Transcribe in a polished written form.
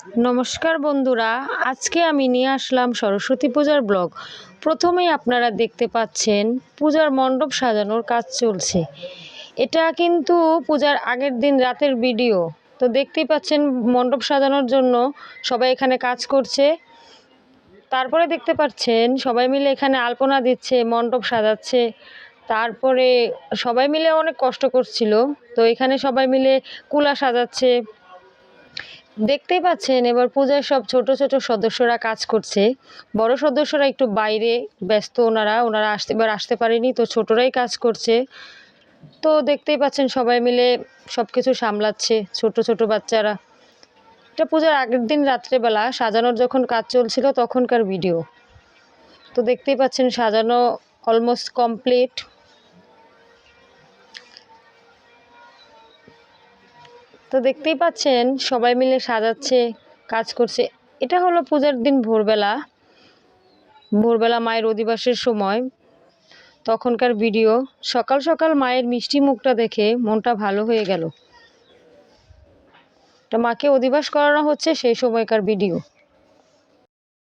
নমস্কার বন্ধুরা, আজকে আমি নিয়ে আসলাম সরস্বতী পূজার ব্লগ। প্রথমেই আপনারা দেখতে পাচ্ছেন পূজার মণ্ডপ সাজানোর কাজ চলছে। এটা কিন্তু পূজার আগের দিন রাতের ভিডিও। তো দেখতেই পাচ্ছেন মণ্ডপ সাজানোর জন্য সবাই এখানে কাজ করছে। তারপরে দেখতে পাচ্ছেন সবাই মিলে এখানে আলপনা দিচ্ছে, মণ্ডপ সাজাচ্ছে। তারপরে সবাই মিলে অনেক কষ্ট করছিল। তো এখানে সবাই মিলে কুলা সাজাচ্ছে। দেখতেই পাচ্ছেন এবার পূজায় সব ছোট ছোট সদস্যরা কাজ করছে। বড় সদস্যরা একটু বাইরে ব্যস্ত, ওনারা আসতে পারেনি, তো ছোটরাই কাজ করছে। তো দেখতেই পাচ্ছেন সবাই মিলে সব কিছু সামলাচ্ছে, ছোট ছোট বাচ্চারা। এটা পূজার আগের দিন রাত্রেবেলা সাজানোর যখন কাজ চলছিল তখনকার ভিডিও। তো দেখতেই পাচ্ছেন সাজানো অলমোস্ট কমপ্লিট। তো দেখতেই পাচ্ছেন সবাই মিলে সাজাচ্ছে, কাজ করছে। এটা হলো পূজার দিন ভোরবেলা মায়ের অধিবাসের সময় তখনকার ভিডিও। সকাল সকাল মায়ের মিষ্টি মুখটা দেখে মনটা ভালো হয়ে গেল। এটা মাকে অধিবাস করানো হচ্ছে সেই সময়কার ভিডিও।